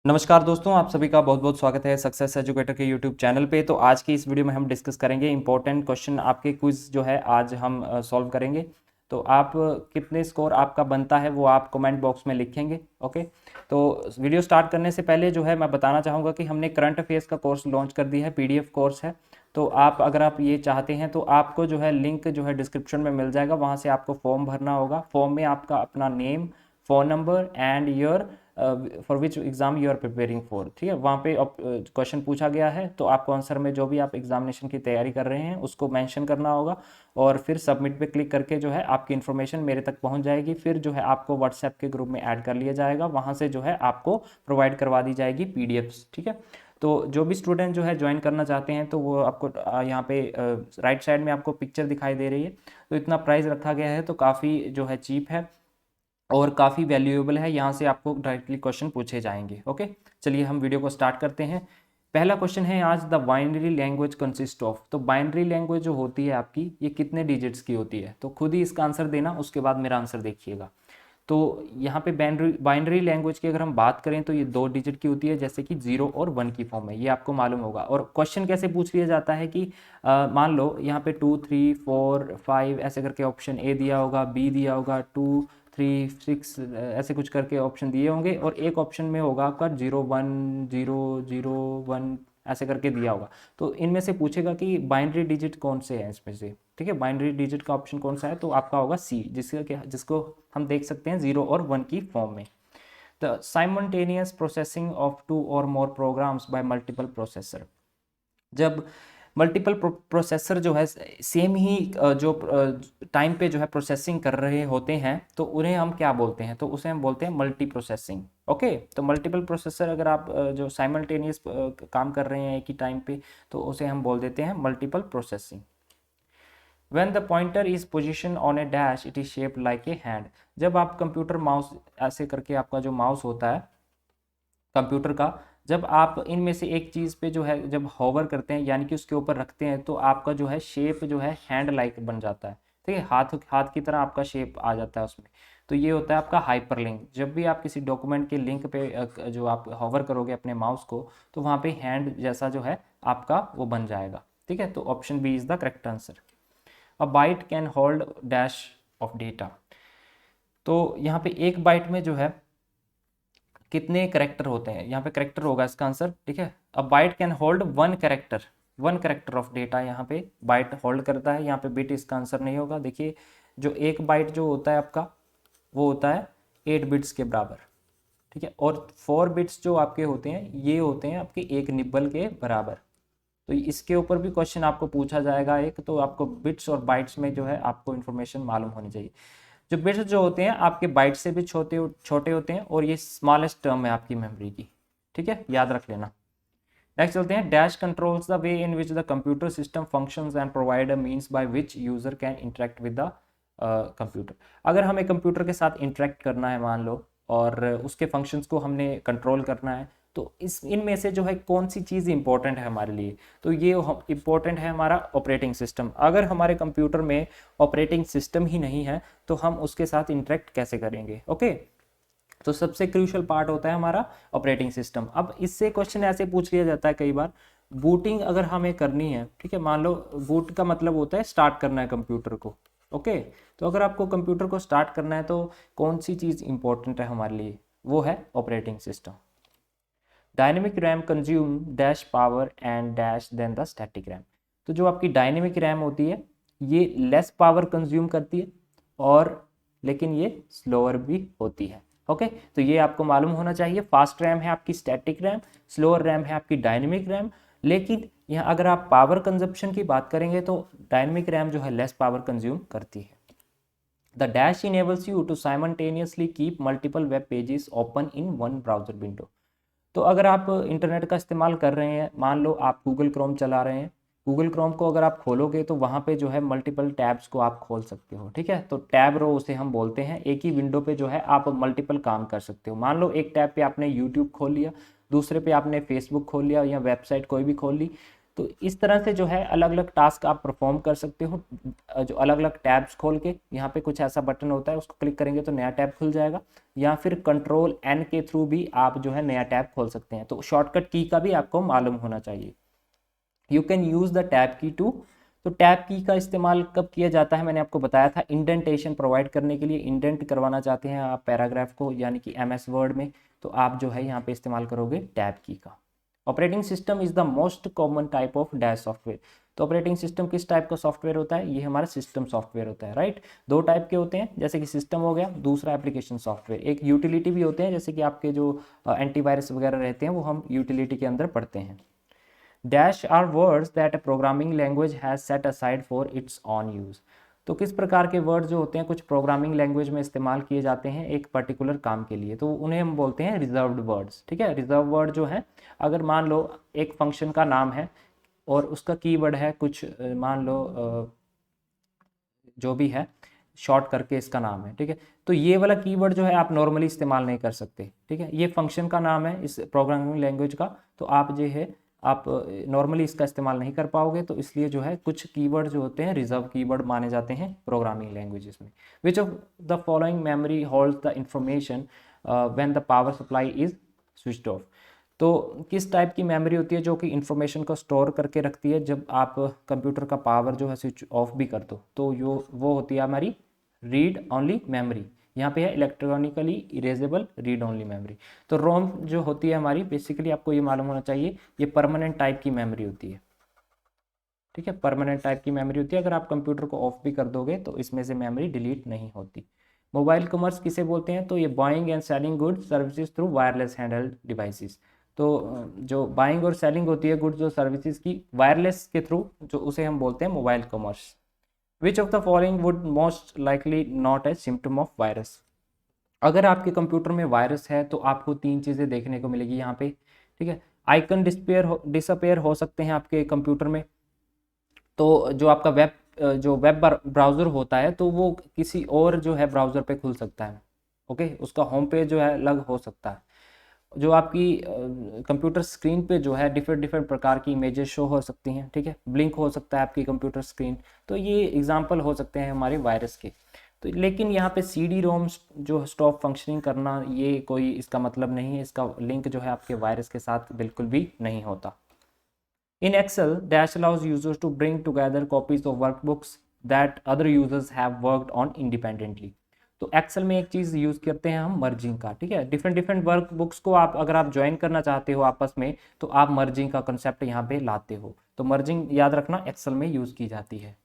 नमस्कार दोस्तों, आप सभी का बहुत बहुत स्वागत है सक्सेस एजुकेटर के यूट्यूब चैनल पे। तो आज की इस वीडियो में हम डिस्कस करेंगे इंपॉर्टेंट क्वेश्चन। आपके क्विज जो है आज हम सॉल्व करेंगे। तो आप कितने स्कोर आपका बनता है वो आप कमेंट बॉक्स में लिखेंगे। ओके, तो वीडियो स्टार्ट करने से पहले जो है मैं बताना चाहूँगा कि हमने करंट अफेयर्स का कोर्स लॉन्च कर दिया है, पीडीएफ कोर्स है। तो आप अगर आप ये चाहते हैं तो आपको जो है लिंक जो है डिस्क्रिप्शन में मिल जाएगा, वहाँ से आपको फॉर्म भरना होगा। फॉर्म में आपका अपना name, phone number and your for which exam you are preparing for, ठीक है। वहाँ पे क्वेश्चन पूछा गया है तो आपको आंसर में जो भी आप एग्जामिनेशन की तैयारी कर रहे हैं उसको मेंशन करना होगा और फिर सबमिट पे क्लिक करके जो है आपकी इन्फॉर्मेशन मेरे तक पहुँच जाएगी। फिर जो है आपको व्हाट्सएप के ग्रुप में ऐड कर लिया जाएगा, वहाँ से जो है आपको प्रोवाइड करवा दी जाएगी पीडीएफ्स, ठीक है। तो जो भी स्टूडेंट जो है ज्वाइन करना चाहते हैं तो वो आपको यहाँ पे राइट साइड में आपको पिक्चर दिखाई दे रही है। तो इतना प्राइस रखा गया है तो काफ़ी जो है चीप है और काफ़ी वैल्यूएबल है। यहाँ से आपको डायरेक्टली क्वेश्चन पूछे जाएंगे। ओके, चलिए हम वीडियो को स्टार्ट करते हैं। पहला क्वेश्चन है आज, the binary language consist of. तो बाइनरी लैंग्वेज जो होती है आपकी, ये कितने डिजिट्स की होती है? तो खुद ही इसका आंसर देना, उसके बाद मेरा आंसर देखिएगा। तो यहाँ पे बाइनरी लैंग्वेज की अगर हम बात करें तो ये 2 डिजिट की होती है, जैसे कि 0 और 1 की फॉर्म में, ये आपको मालूम होगा। और क्वेश्चन कैसे पूछ लिया जाता है कि मान लो यहाँ पे 2 3 4 5 ऐसे करके ऑप्शन ए दिया होगा, बी दिया होगा, 2 3 6 ऐसे कुछ करके ऑप्शन दिए होंगे और एक ऑप्शन में होगा आपका 0 1 0 0 1 ऐसे करके दिया होगा। तो इनमें से पूछेगा कि बाइनरी डिजिट कौन से हैं इसमें से, ठीक है। बाइनरी डिजिट का ऑप्शन कौन सा है? तो आपका होगा सी, जिसको हम देख सकते हैं 0 और 1 की फॉर्म में। द साइमल्टेनियस प्रोसेसिंग ऑफ 2 और मोर प्रोग्राम्स बाय मल्टीपल प्रोसेसर। जब मल्टीपल प्रोसेसर जो है सेम ही जो टाइम पे जो है प्रोसेसिंग कर रहे होते हैं तो उन्हें हम क्या बोलते हैं? तो उसे हम बोलते हैं मल्टी प्रोसेसिंग। ओके, तो मल्टीपल प्रोसेसर अगर आप जो साइमल्टेनियस काम कर रहे हैं एक ही टाइम पे तो उसे हम बोल देते हैं multiple processing. When the pointer is positioned on a dash, it is shaped like a hand। जब आप कंप्यूटर माउस ऐसे करके आपका जो माउस होता है कंप्यूटर का, जब आप इनमें से एक चीज़ पे जो है जब होवर करते हैं यानी कि उसके ऊपर रखते हैं तो आपका जो है शेप जो है हैंड लाइक बन जाता है, ठीक है। हाथ हाथ की तरह आपका शेप आ जाता है उसमें। तो ये होता है आपका हाइपरलिंक। जब भी आप किसी डॉक्यूमेंट के लिंक पे जो आप होवर करोगे अपने माउस को तो वहाँ पे हैंड जैसा जो है आपका वो बन जाएगा, ठीक है। तो option B is the correct answer. A byte can hold dash of data. तो यहाँ पे एक बाइट में जो है कितने करेक्टर होते हैं? यहाँ पे करेक्टर होगा इसका आंसर, ठीक है। A byte can hold 1 character of data. यहाँ पे बाइट होल्ड करता है, यहाँ पे बिट इसका आंसर नहीं होगा। देखिए जो एक बाइट जो होता है आपका वो होता है 8 बिट्स के बराबर, ठीक है। और 4 बिट्स जो आपके होते हैं ये होते हैं आपके एक निब्बल के बराबर। तो इसके ऊपर भी क्वेश्चन आपको पूछा जाएगा एक, तो आपको बिट्स और बाइट्स में जो है आपको इन्फॉर्मेशन मालूम होनी चाहिए। जो बिट्स जो होते हैं आपके बाइट से भी छोटे छोटे होते हैं और ये स्मॉलेस्ट टर्म है आपकी मेमोरी की, ठीक है, याद रख लेना। नेक्स्ट चलते हैं, dash controls the way in which the computer system functions and provide a means by which user can interact with the computer. अगर हमें कंप्यूटर के साथ इंटरेक्ट करना है मान लो और उसके फंक्शंस को हमने कंट्रोल करना है तो इस इनमें से जो है कौन सी चीज़ इंपॉर्टेंट है हमारे लिए? तो ये इंपॉर्टेंट है हमारा ऑपरेटिंग सिस्टम। अगर हमारे कंप्यूटर में ऑपरेटिंग सिस्टम ही नहीं है तो हम उसके साथ इंटरेक्ट कैसे करेंगे? ओके, तो सबसे क्रूशियल पार्ट होता है हमारा ऑपरेटिंग सिस्टम। अब इससे क्वेश्चन ऐसे पूछ लिया जाता है कई बार, बूटिंग अगर हमें करनी है, ठीक है, मान लो बूट का मतलब होता है स्टार्ट करना है कंप्यूटर को। ओके, तो अगर आपको कंप्यूटर को स्टार्ट करना है तो कौन सी चीज़ इंपॉर्टेंट है हमारे लिए? वो है operating system. Dynamic RAM consume dash power and dash then the static RAM. तो जो आपकी डायनेमिक रैम होती है ये लेस पावर कंज्यूम करती है और लेकिन ये स्लोअर भी होती है। ओके, तो ये आपको मालूम होना चाहिए। फास्ट रैम है आपकी स्टैटिक रैम, स्लोअर रैम है आपकी डायनेमिक रैम। लेकिन यहाँ अगर आप पावर कंजप्शन की बात करेंगे तो डायनेमिक रैम जो है लेस पावर कंज्यूम करती है। The dash enables you to simultaneously keep multiple web pages open in one browser window. तो अगर आप इंटरनेट का इस्तेमाल कर रहे हैं, मान लो आप गूगल क्रोम चला रहे हैं, गूगल क्रोम को अगर आप खोलोगे तो वहाँ पे जो है मल्टीपल टैब्स को आप खोल सकते हो, ठीक है। तो टैब रो उसे हम बोलते हैं। एक ही विंडो पे जो है आप मल्टीपल काम कर सकते हो। मान लो एक टैब पे आपने यूट्यूब खोल लिया, दूसरे पे आपने फेसबुक खोल लिया या वेबसाइट कोई भी खोल ली, तो इस तरह से जो है अलग अलग टास्क आप परफॉर्म कर सकते हो। जो अलग अलग टैब्स खोल के, यहाँ पे कुछ ऐसा बटन होता है, उसको क्लिक करेंगे तो नया टैब खुल जाएगा, या फिर कंट्रोल एन के थ्रू भी आप जो है नया टैब खोल सकते हैं। तो शॉर्टकट की का भी आपको मालूम होना चाहिए। You can use the tab की टू, तो टैब की का इस्तेमाल कब किया जाता है, मैंने आपको बताया था, इंडेंटेशन प्रोवाइड करने के लिए। इंडेंट करवाना चाहते हैं आप पैराग्राफ को, यानी कि MS वर्ड में, तो आप जो है यहाँ पे इस्तेमाल करोगे टैब की का। Operating system is the most common type of dash software. तो ऑपरेटिंग सिस्टम किस टाइप का सॉफ्टवेयर होता है, ये हमारा सिस्टम सॉफ्टवेयर होता है, राइट। दो टाइप के होते हैं, जैसे कि सिस्टम हो गया, दूसरा एप्लीकेशन सॉफ्टवेयर। एक यूटिलिटी भी होते हैं, जैसे कि आपके जो एंटीवायरस वगैरह रहते हैं वो हम यूटिलिटी के अंदर पढ़ते हैं। Dash are words that a programming language has set aside for its own use. तो किस प्रकार के वर्ड जो होते हैं कुछ प्रोग्रामिंग लैंग्वेज में इस्तेमाल किए जाते हैं एक पर्टिकुलर काम के लिए, तो उन्हें हम बोलते हैं रिजर्व्ड वर्ड्स, ठीक है। रिजर्व वर्ड जो है, अगर मान लो एक फंक्शन का नाम है और उसका कीवर्ड है कुछ, मान लो जो भी है, शॉर्ट करके इसका नाम है, ठीक है। तो ये वाला कीवर्ड जो है आप नॉर्मली इस्तेमाल नहीं कर सकते, ठीक है। ये फंक्शन का नाम है इस प्रोग्रामिंग लैंग्वेज का, तो आप जो है आप नॉर्मली इसका इस्तेमाल नहीं कर पाओगे। तो इसलिए जो है कुछ कीवर्ड जो होते हैं रिजर्व कीवर्ड माने जाते हैं प्रोग्रामिंग लैंग्वेजेस में। Which of the following memory holds the information when the power supply is switched off. तो किस टाइप की मेमोरी होती है जो कि इंफॉर्मेशन को स्टोर करके रखती है जब आप कंप्यूटर का पावर जो है स्विच ऑफ भी कर दो, तो वो होती है हमारी रीड ओनली मेमोरी। यहाँ पे है electronically erasable read only memory. तो रोम जो होती है हमारी, बेसिकली आपको ये मालूम होना चाहिए, ये परमानेंट टाइप की मेमोरी होती है, ठीक है। परमानेंट टाइप की मेमोरी होती है, अगर आप कंप्यूटर को ऑफ भी कर दोगे तो इसमें से मेमोरी डिलीट नहीं होती। मोबाइल कॉमर्स किसे बोलते हैं, तो ये buying and selling goods services through wireless handled devices. तो जो बाइंग और सेलिंग होती है गुड्स और सर्विसेज की वायरलेस के थ्रू, जो उसे हम बोलते हैं mobile commerce. Which of the following would most likely not a symptom of virus. अगर आपके कंप्यूटर में वायरस है तो आपको तीन चीज़ें देखने को मिलेगी यहाँ पे, ठीक है। आइकन डिसअपेयर हो सकते हैं आपके कंप्यूटर में। तो जो आपका वेब ब्राउज़र होता है तो वो किसी और जो है ब्राउज़र पे खुल सकता है, ओके। उसका होम पेज जो है अलग हो सकता है। जो आपकी कंप्यूटर स्क्रीन पे जो है डिफरेंट डिफरेंट प्रकार की इमेजेस शो हो सकती हैं, ठीक है। ब्लिंक हो सकता है आपकी कंप्यूटर स्क्रीन। तो ये एग्जांपल हो सकते हैं हमारे वायरस के। तो लेकिन यहाँ पे CD-ROM जो स्टॉप फंक्शनिंग करना, ये कोई इसका मतलब नहीं है, इसका लिंक जो है आपके वायरस के साथ बिल्कुल भी नहीं होता। In Excel, Dash allows users to bring together copies of workbooks that other users have worked on independently. तो एक्सेल में एक चीज़ यूज़ करते हैं हम मर्जिंग का, ठीक है। डिफरेंट डिफरेंट वर्क बुक्स को आप अगर आप ज्वाइन करना चाहते हो आपस में, तो आप मर्जिंग का कंसेप्ट यहाँ पे लाते हो। तो मर्जिंग याद रखना एक्सेल में यूज़ की जाती है।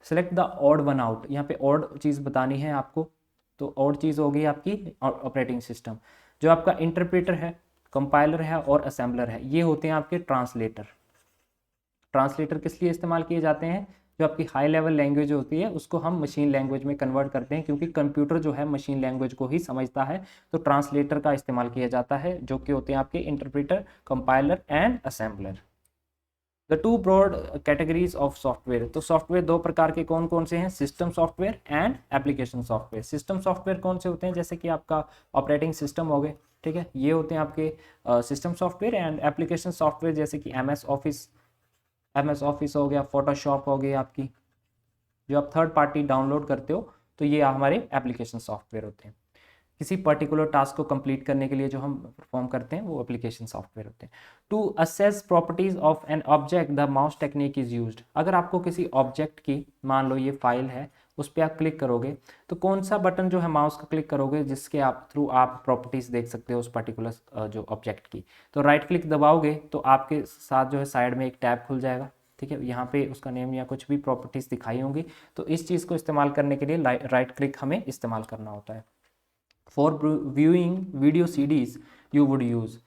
Select the odd one out, यहाँ पे ऑड चीज़ बतानी है आपको। तो ऑड चीज़ होगी आपकी ऑपरेटिंग सिस्टम। जो आपका इंटरप्रेटर है, कंपाइलर है और असेंबलर है, ये होते हैं आपके ट्रांसलेटर। ट्रांसलेटर किस लिए इस्तेमाल किए जाते हैं, जो आपकी हाई लेवल लैंग्वेज होती है उसको हम मशीन लैंग्वेज में कन्वर्ट करते हैं, क्योंकि कंप्यूटर जो है मशीन लैंग्वेज को ही समझता है। तो ट्रांसलेटर का इस्तेमाल किया जाता है, जो कि होते हैं आपके interpreter, compiler and assembler. The two broad categories of software. तो सॉफ्टवेयर दो प्रकार के कौन कौन से हैं, system software and application software. System software कौन से होते हैं, जैसे कि आपका ऑपरेटिंग सिस्टम हो गए, ठीक है, ये होते हैं आपके system software. And application software जैसे कि MS ऑफिस हो गया, फोटोशॉप हो गई आपकी, जो आप थर्ड पार्टी डाउनलोड करते हो, तो ये हमारे एप्लीकेशन सॉफ्टवेयर होते हैं। किसी पर्टिकुलर टास्क को कंप्लीट करने के लिए जो हम परफॉर्म करते हैं वो एप्लीकेशन सॉफ्टवेयर होते हैं। To access properties of an object the mouse technique is used. अगर आपको किसी ऑब्जेक्ट की, मान लो ये फाइल है, उस पर आप क्लिक करोगे तो कौन सा बटन जो है माउस का क्लिक करोगे जिसके आप थ्रू आप प्रॉपर्टीज देख सकते हो उस पर्टिकुलर जो ऑब्जेक्ट की। तो राइट क्लिक दबाओगे तो आपके साथ जो है साइड में एक टैब खुल जाएगा, ठीक है। यहाँ पे उसका नेम या कुछ भी प्रॉपर्टीज दिखाई होंगी। तो इस चीज़ को इस्तेमाल करने के लिए राइट क्लिक हमें इस्तेमाल करना होता है। For viewing video CDs you would use.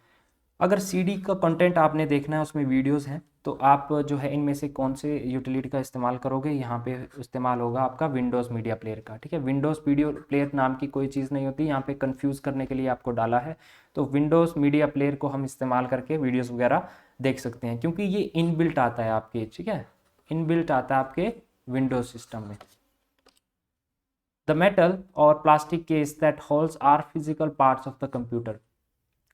अगर CD का कंटेंट आपने देखना है, उसमें वीडियोस हैं, तो आप जो है इनमें से कौन से यूटिलिटी का इस्तेमाल करोगे, यहाँ पे इस्तेमाल होगा आपका विंडोज़ मीडिया प्लेयर का, ठीक है। विंडोज़ वीडियो प्लेयर नाम की कोई चीज़ नहीं होती, यहाँ पे कंफ्यूज करने के लिए आपको डाला है। तो विंडोज़ मीडिया प्लेयर को हम इस्तेमाल करके वीडियोज़ वगैरह देख सकते हैं, क्योंकि ये इनबिल्ट आता है आपके, ठीक है, इनबिल्ट आता है आपके विंडोज़ सिस्टम में। The metal or plastic case that holds are physical parts of the computer.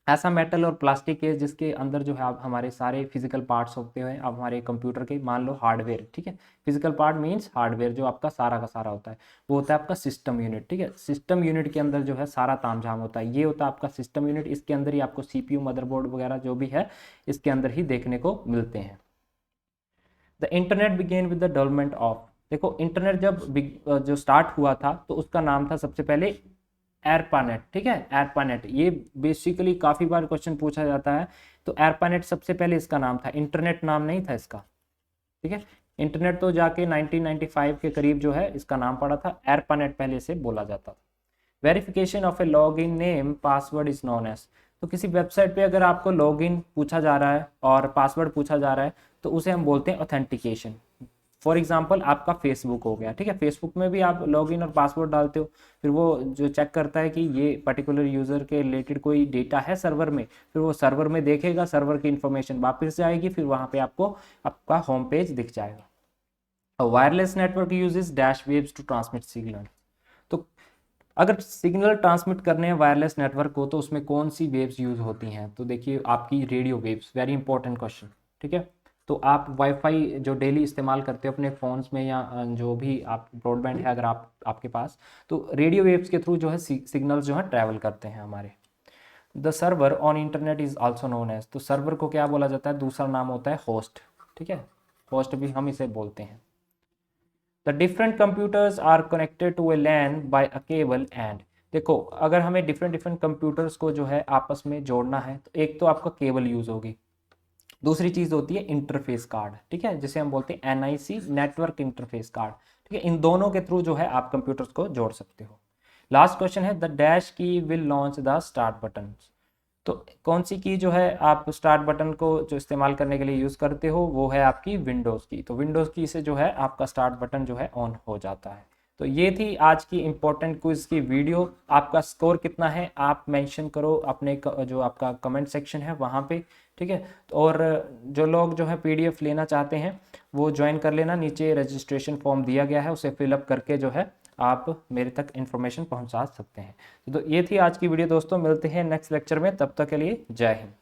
ऐसा मेटल और प्लास्टिक है जिसके अंदर जो है आप हमारे सारे फिजिकल पार्ट्स होते हैं, आप हमारे कंप्यूटर के मान लो हार्डवेयर, ठीक है। फिजिकल पार्ट मीन्स हार्डवेयर, जो आपका सारा का सारा होता है वो होता है आपका सिस्टम यूनिट, ठीक है। सिस्टम यूनिट के अंदर जो है सारा तामझाम होता है, ये होता है आपका सिस्टम यूनिट। इसके अंदर ही आपको सीपीयू, मदरबोर्ड वगैरह जो भी है इसके अंदर ही देखने को मिलते हैं। The internet began with the development of, देखो इंटरनेट जब जो स्टार्ट हुआ था तो उसका नाम था सबसे पहले एरपानेट, ठीक है। एरपानेट, ये बेसिकली काफ़ी बार क्वेश्चन पूछा जाता है। तो एरपानेट सबसे पहले इसका नाम था, इंटरनेट नाम नहीं था इसका, ठीक है। इंटरनेट तो जाके 1995 के करीब जो है इसका नाम पड़ा था, एरपानेट पहले से बोला जाता था। Verification of a log in name password is known as, तो किसी वेबसाइट पे अगर आपको लॉग इन पूछा जा रहा है और पासवर्ड पूछा जा रहा है तो उसे हम बोलते हैं ऑथेंटिकेशन। फॉर एग्जाम्पल आपका फेसबुक हो गया, ठीक है। फेसबुक में भी आप लॉगिन और पासवर्ड डालते हो, फिर वो जो चेक करता है कि ये पर्टिकुलर यूज़र के रिलेटेड कोई डेटा है सर्वर में, फिर वो सर्वर में देखेगा, सर्वर की इन्फॉर्मेशन वापस जाएगी, फिर वहाँ पे आपको आपका होम पेज दिख जाएगा। Wireless network uses dash waves to transmit signal, तो अगर सिग्नल ट्रांसमिट करने हैं वायरलेस नेटवर्क को तो उसमें कौन सी वेव्स यूज होती हैं, तो देखिए आपकी radio waves, very important question, ठीक है। तो आप वाईफाई जो डेली इस्तेमाल करते हो अपने फ़ोन्स में या जो भी आप ब्रॉडबैंड है अगर आपके पास, तो रेडियो वेव्स के थ्रू जो है सिग्नल्स जो है ट्रैवल करते हैं हमारे। The server on internet is also known as, तो सर्वर को क्या बोला जाता है, दूसरा नाम होता है होस्ट, ठीक है। होस्ट भी हम इसे बोलते हैं। The different computers are connected to a LAN by a cable and, देखो अगर हमें डिफरेंट डिफरेंट कंप्यूटर्स को जो है आपस में जोड़ना है तो एक तो आपका केबल यूज़ होगी, दूसरी चीज़ होती है इंटरफेस कार्ड, ठीक है, जिसे हम बोलते हैं एनआईसी, नेटवर्क इंटरफेस कार्ड, ठीक है। इन दोनों के थ्रू जो है आप कंप्यूटर्स को जोड़ सकते हो। लास्ट क्वेश्चन है द डैश की will launch the start button, तो कौन सी की जो है आप स्टार्ट बटन को जो इस्तेमाल करने के लिए यूज़ करते हो वो है आपकी विंडोज़ की, तो विंडोज़ की से जो है आपका स्टार्ट बटन जो है ऑन हो जाता है। तो ये थी आज की इम्पोर्टेंट क्विज़ की वीडियो। आपका स्कोर कितना है आप मेंशन करो अपने जो आपका कमेंट सेक्शन है वहाँ पे, ठीक है। और जो लोग जो है पीडीएफ लेना चाहते हैं वो ज्वाइन कर लेना, नीचे रजिस्ट्रेशन फॉर्म दिया गया है, उसे फिलअप करके जो है आप मेरे तक इन्फॉर्मेशन पहुंचा सकते हैं। तो ये थी आज की वीडियो दोस्तों, मिलते हैं नेक्स्ट लेक्चर में, तब तक के लिए जय हिंद।